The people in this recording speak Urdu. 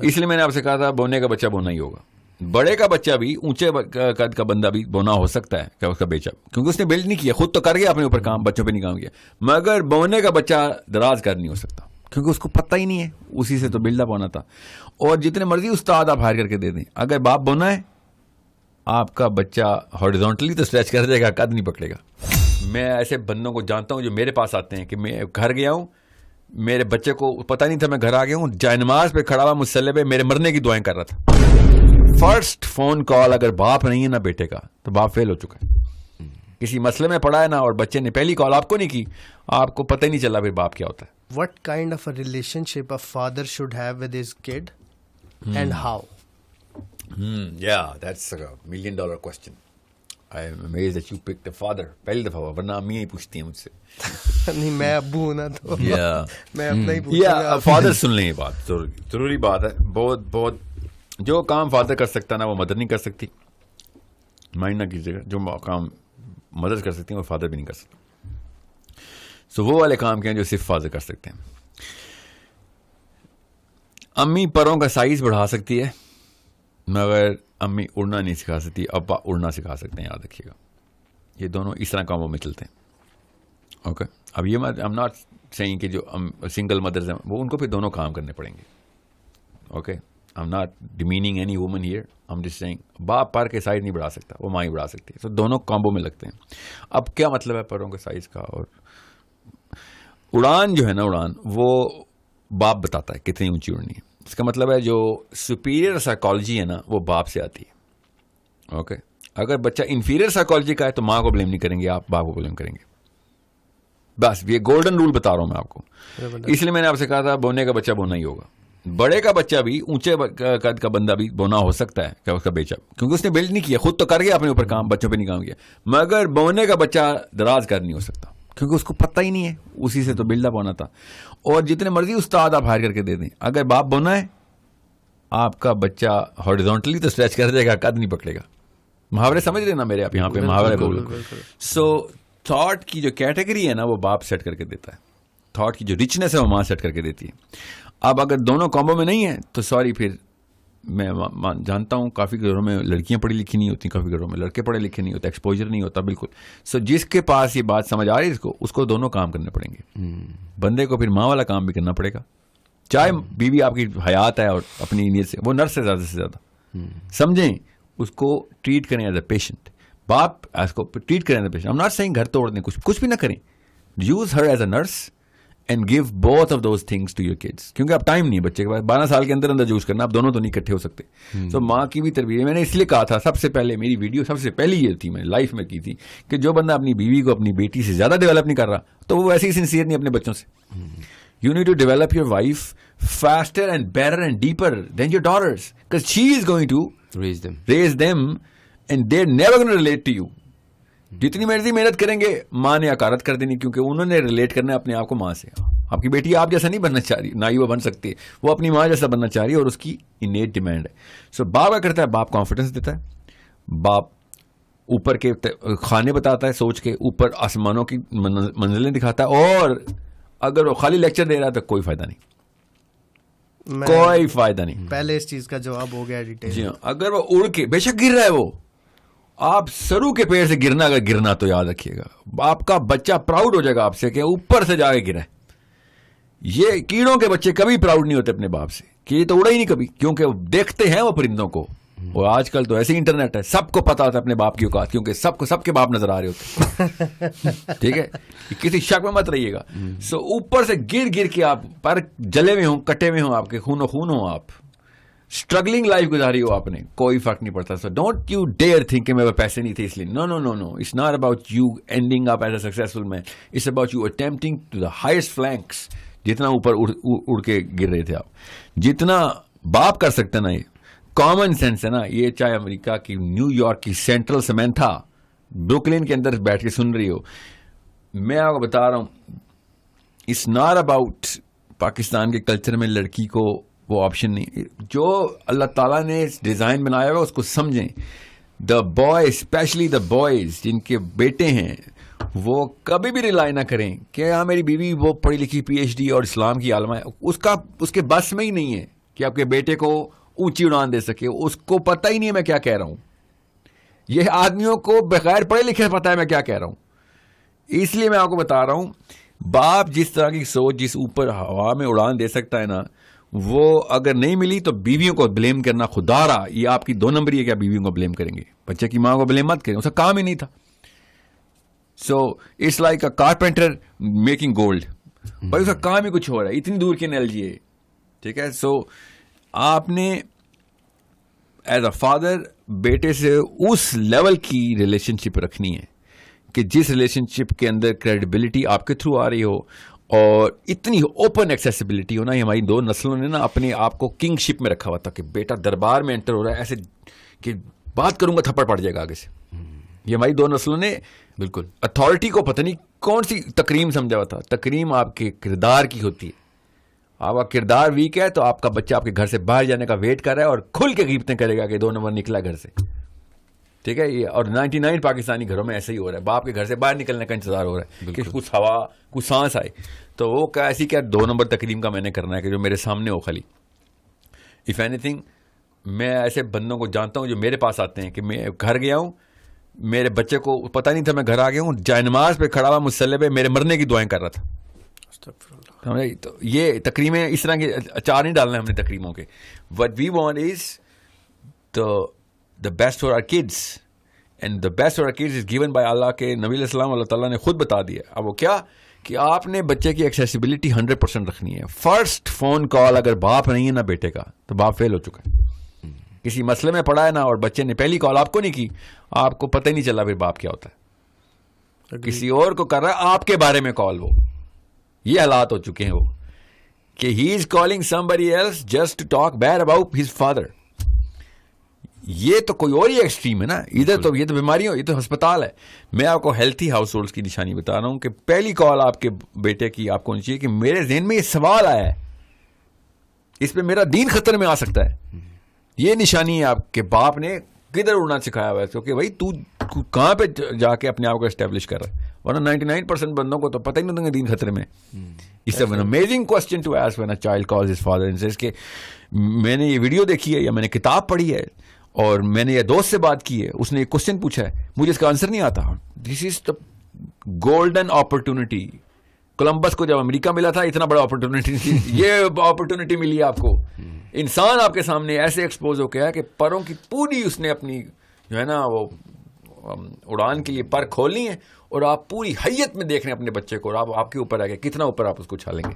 اس لیے میں نے آپ سے کہا تھا بونے کا بچہ بونا ہی ہوگا. بڑے کا بچہ بھی اونچے قد کا بندہ بھی بونا ہو سکتا ہے کہ اس کا بیچا, کیونکہ اس نے بلڈ نہیں کیا, خود تو کر گیا اپنے اوپر کام, بچوں پہ نہیں کام کیا, مگر بونے کا بچہ دراز کر نہیں ہو سکتا کیونکہ اس کو پتہ ہی نہیں ہے, اسی سے تو بلڈ اپ ہونا تھا. اور جتنے مرضی استاد آپ ہائر کر کے دے دیں, اگر باپ بونا ہے آپ کا بچہ ہاریزونٹلی تو اسٹریچ کر دے گا, قد نہیں پکڑے گا. میں ایسے بندوں کو جانتا ہوں جو میرے پاس آتے ہیں کہ میں گھر گیا ہوں, میرے بچے کو پتہ نہیں تھا میں گھر آ گیا ہوں, جائے نماز پہ کھڑا ہوا مصلی پہ میرے مرنے کی دعائیں کر رہا تھا. فرسٹ فون کال اگر باپ نہیں ہے نا بیٹے کا تو باپ فیل ہو چکا ہے. کسی مسئلے میں پڑا ہے نا اور بچے نے پہلی کال آپ کو نہیں کی, آپ کو پتہ ہی نہیں چلا پھر باپ کیا ہوتا ہے. What kind of a relationship a father should have with his kid and how? Yeah, that's a $1 million question. I am amazed that you picked a father. پہلی دفعہ ہوا, ورنہ امی ہی پوچھتی ہیں مجھ سے. نہیں میں ابو ہوں نا تو میں اپنا ہی پوچھوں گا. فادر سن لیں, یہ بات ضروری بات ہے. بہت بہت جو کام فادر کر سکتا ہے نا وہ مدر نہیں کر سکتی. مائنڈ نہ کیجیے گا, جو کام مدر کر سکتی ہیں وہ فادر بھی نہیں کر سکتا. سو وہ والے کام کے ہیں جو صرف فادر کر سکتے ہیں. امی پروں کا سائز بڑھا سکتی ہے مگر امی اڑنا نہیں سکھا سکتی, ابا اڑنا سکھا سکتے ہیں, یاد رکھیے گا. یہ دونوں اس طرح کاموں میں چلتے ہیں. اوکے, اب یہ I'm not saying کہ جو سنگل مدرز ہیں وہ ان کو پھر دونوں کام کرنے پڑیں گے. Okay, I'm not demeaning any woman here. I'm just saying باپ پر کے سائز نہیں بڑھا سکتا, وہ ماں ہی بڑھا سکتی ہے. تو دونوں کامبو میں لگتے ہیں. اب کیا مطلب ہے پروں کے سائز کا؟ اور اڑان جو ہے نا, اڑان وہ باپ بتاتا ہے کتنی اونچی اڑنی ہے. اس کا مطلب ہے جو سپیریئر سائیکالوجی ہے نا وہ باپ سے آتی ہے. اوکے, اگر بچہ انفیریئر سائیکالوجی کا ہے تو ماں کو بلیم نہیں کریں گے آپ, باپ کو بلیم کریں گے. بس یہ گولڈن رول بتا رہا ہوں میں آپ کو. اس لیے میں نے آپ سے کہا تھا بونے کا بچہ بونا ہی ہوگا. بڑے کا بچہ بھی اونچے قد کا بندہ بھی بونا ہو سکتا ہے کہ اس کا بیچا, کیونکہ اس نے بلڈ نہیں کیا, خود تو کر گیا اپنے اوپر کام, بچوں پہ نہیں کام کیا, مگر بونے کا بچہ دراز کر نہیں ہو سکتا کیونکہ اس کو پتہ ہی نہیں ہے, اسی سے تو بلڈ اپ ہونا تھا. اور جتنے مرضی استاد آپ ہائر کر کے دے دیں, اگر باپ بونا ہے آپ کا بچہ ہاریزونٹلی تو اسٹریچ کر دے گا, قد نہیں پکڑے گا. محاورے سمجھ رہے نا میرے, آپ یہاں پہ محاورے بول. سو تھاٹ کی جو کیٹیگری ہے نا وہ باپ سیٹ کر کے دیتا ہے, تھاٹ کی جو رچنس ہے وہ ماں سیٹ کر کے دیتی ہے. اب اگر دونوں کامبو میں نہیں ہیں تو سوری, پھر میں جانتا ہوں کافی گھروں میں لڑکیاں پڑھی لکھی نہیں ہوتی, کافی گھروں میں لڑکے پڑھے لکھے نہیں ہوتے, ایکسپوجر نہیں ہوتا بالکل. سو جس کے پاس یہ بات سمجھ آ رہی ہے اس کو دونوں کام کرنے پڑیں گے. بندے کو پھر ماں والا کام بھی کرنا پڑے گا, چاہے بیوی آپ کی حیات ہے اور اپنی نیت سے وہ نرس ہے زیادہ سے زیادہ, سمجھیں اس کو ٹریٹ کریں ایز اے پیشنٹ. باپ اس کو ٹریٹ کریں as a patient. I'm not saying گھر توڑ دیں, کچھ بھی نہ کریں. Use her as a nurse and give both of those things to your kids, کیونکہ اب ٹائم نہیں ہے بچے کے پاس 12 سال کے اندر یوز کرنا, اب دونوں تو نہیں اکٹھے ہو سکتے. سو ماں کی بھی تربیت میں نے اس لیے کہا تھا سب سے پہلے, میری ویڈیو سب سے پہلی یہ تھی میں نے لائف میں کی تھی کہ جو بندہ اپنی بیوی کو اپنی بیٹی سے زیادہ ڈیولپ نہیں کر رہا تو وہ ایسے ہی سنسیئر نہیں اپنے بچوں سے. You need to develop your wife faster and better and deeper than your daughters, because she is going to raise them and they're never going to relate to you. جتنی مرضی محنت کریں گے ماں نے حقارت کر دینی, کیونکہ انہوں نے ریلیٹ کرنا ہے اپنے آپ کو ماں سے. آپ کی بیٹی آپ جیسا نہیں بننا چاہ رہی, نہ ہی وہ بن سکتی ہے, وہ اپنی ماں جیسا بننا چاہ رہی ہے اور اس کی انیٹ ڈیمانڈ ہے. سو باپ کیا کرتا ہے, باپ کانفیڈنس دیتا ہے, باپ اوپر کے کھانے بتاتا ہے, سوچ کے اوپر آسمانوں کی منزلیں دکھاتا ہے, اور اگر وہ خالی لیکچر دے رہا ہے تو کوئی فائدہ نہیں, کوئی فائدہ نہیں. پہلے اس چیز کا جواب ہو گیا ڈیٹیل. جی ہاں, اگر وہ اڑ کے بے شک گر رہا ہے, وہ آپ سرو کے پیڑ سے گرنا, اگر گرنا تو یاد رکھیے گا آپ کا بچہ پراؤڈ ہو جائے گا آپ سے کہ اوپر سے جا کے گرا ہے. یہ کیڑوں کے بچے کبھی پراؤڈ نہیں ہوتے اپنے باپ سے کہ یہ تو اڑا ہی نہیں کبھی, کیونکہ وہ دیکھتے ہیں وہ پرندوں کو. اور آج کل تو ایسے انٹرنیٹ ہے, سب کو پتا ہوتا ہے اپنے باپ کی اوقات, کیونکہ سب کے باپ نظر آ رہے ہوتے. ٹھیک ہے, کسی شک میں مت رہیے گا. سو اوپر سے گر کے آپ پر جلے ہوئے ہوں, کٹے ہوئے ہوں, آپ کے خون ہوں, آپ اسٹرگلنگ لائف گزاری ہو آپ نے, کوئی فرق نہیں پڑتا. So don't you dare think کہ میرے پیسے نہیں تھے اس لیے. No no no no, it's not about you ending up as a successful man, it's about you attempting to the highest فلینکس. جتنا اوپر اڑ کے گر رہے تھے آپ, جتنا باپ کر سکتے نا, یہ کامن سینس ہے نا, یہ چاہے امریکہ کی نیو یارک کی سینٹرل سیمنتھا بروکلین کے اندر بیٹھ کے سن رہی ہو, میں آپ کو بتا رہا ہوں اٹس ناٹ اباؤٹ پاکستان کے کلچر میں لڑکی کو وہ آپشن نہیں. جو اللہ تعالیٰ نے ڈیزائن بنایا ہوا اس کو سمجھیں. The boy, especially the boys جن کے بیٹے ہیں, وہ کبھی بھی ریلائی نہ کریں کہ ہاں میری بیوی وہ پڑھی لکھی PhD اور اسلام کی عالمہ ہے, اس کے بس میں ہی نہیں ہے. کہ آپ کے بیٹے کو اونچی اڑان دے سکے. اس کو پتہ ہی نہیں ہے میں کیا کہہ رہا ہوں. یہ آدمیوں کو بغیر پڑھے لکھے پتہ ہے میں کیا کہہ رہا ہوں. اس لیے میں آپ کو بتا رہا ہوں, باپ جس طرح کی سوچ جس اوپر ہوا میں اڑان دے سکتا ہے نا, وہ اگر نہیں ملی تو بیویوں کو بلیم کرنا خدا رہا, یہ آپ کی 2 نمبری ہے کہ آپ بیویوں کو بلیم کریں گے. بچے کی ماں کو بلیم مت کریں, اس کا کام ہی نہیں تھا. So it's like a carpenter making gold, بھائی اس کا کام ہی کچھ ہو رہا ہے. اتنی دور کی انالوجی ہے, ٹھیک ہے. سو آپ نے ایز اے فادر بیٹے سے اس لیول کی ریلیشن شپ رکھنی ہے کہ جس ریلیشن شپ کے اندر کریڈیبلٹی آپ کے تھرو آ رہی ہو اور اتنی اوپن ایکسیسیبلٹی ہو نا. یہ ہماری 2 نسلوں نے نا اپنے آپ کو کنگ شپ میں رکھا ہوا تھا کہ بیٹا دربار میں انٹر ہو رہا ہے ایسے کہ بات کروں گا تھپڑ پڑ جائے گا آگے سے. یہ ہماری 2 نسلوں نے بالکل اتھارٹی کو پتہ نہیں کون سی تکریم سمجھا ہوا تھا. تکریم آپ کے کردار کی ہوتی ہے. آپ کا کردار ویک ہے تو آپ کا بچہ آپ کے گھر سے باہر جانے کا ویٹ کر رہا ہے اور کھل کے غیبتیں کرے گا کہ 2 نمبر نکلا گھر سے, ٹھیک ہے. یہ اور 99 پاکستانی گھروں میں ایسا ہی ہو رہا ہے. باپ کے گھر سے باہر نکلنے کا انتظار ہو رہا ہے کہ کچھ ہوا کچھ سانس آئے. تو وہ کیا ایسی کیا 2 نمبر تکریم کا میں نے کرنا ہے کہ جو میرے سامنے ہو خالی. اف اینی تھنگ, میں ایسے بندوں کو جانتا ہوں جو میرے پاس آتے ہیں کہ میں گھر گیا ہوں, میرے بچے کو پتہ نہیں تھا میں گھر آ گیا ہوں, جائے نماز پہ کھڑا ہوا مصلی پہ میرے مرنے کی دعائیں کر رہا تھا. تو یہ تقریمیں اس طرح کے اچار نہیں ڈالنا ہے ہم نے تقریموں کے. What we want is the best for our kids, and the best for our kids is given by اللہ. کے نبی علیہ السلام اللہ تعالیٰ نے خود بتا دیا. اب وہ کیا کہ آپ نے بچے کی ایکسیسیبلٹی 100% رکھنی ہے. فرسٹ فون کال اگر باپ نہیں ہے نا بیٹے کا تو باپ فیل ہو چکا ہے. کسی مسئلے میں پڑا ہے نا اور بچے نے پہلی کال آپ کو نہیں کی, آپ کو پتہ ہی نہیں چلا پھر باپ کیا ہوتا ہے. کسی اور کو کر رہا ہے آپ کے بارے میں کال. وہ یہ حالات ہو چکے ہیں وہ کہ he is calling somebody else just to talk bad about his father. یہ تو کوئی اور ہی ایکسٹریم ہے نا. ادھر تو یہ تو بیماری ہو, یہ تو ہسپتال ہے. میں آپ کو ہیلتھی ہاؤس ہولڈس کی نشانی بتا رہا ہوں کہ پہلی کال آپ کے بیٹے کی آپ کو ہونی چاہیے کہ میرے ذہن میں یہ سوال آیا ہے, اس پہ میرا دین خطرے میں آ سکتا ہے. یہ نشانی ہے آپ کے باپ نے کدھر اڑنا سکھایا ہوا ہے. کیونکہ بھائی تو کہاں پہ جا کے اپنے آپ کو اسٹیبلش کر رہا ہے, ورنہ 99% بندوں کو تو پتہ ہی نہیں ہوتا دین خطرے میں. It's an amazing question to ask when a child calls his father and says کہ میں نے یہ ویڈیو دیکھی ہے یا میں نے کتاب پڑھی ہے اور میں نے یہ دوست سے بات کی ہے, اس نے یہ کوشچن پوچھا ہے, مجھے اس کا آنسر نہیں آتا. دس از دا گولڈن اپرچونٹی. کولمبس کو جب امریکہ ملا تھا اتنا بڑا اپرچونٹی تھی, یہ اپرچونٹی ملی آپ کو. انسان آپ کے سامنے ایسے ایکسپوز ہو گیا کہ پروں کی پوری اس نے اپنی جو ہے نا وہ اڑان کے لیے پر کھولنی ہے اور آپ پوری حیت میں دیکھ رہے ہیں اپنے بچے کو, اور آپ کے اوپر آ گئے کتنا اوپر آپ اس کو اچھالیں گے.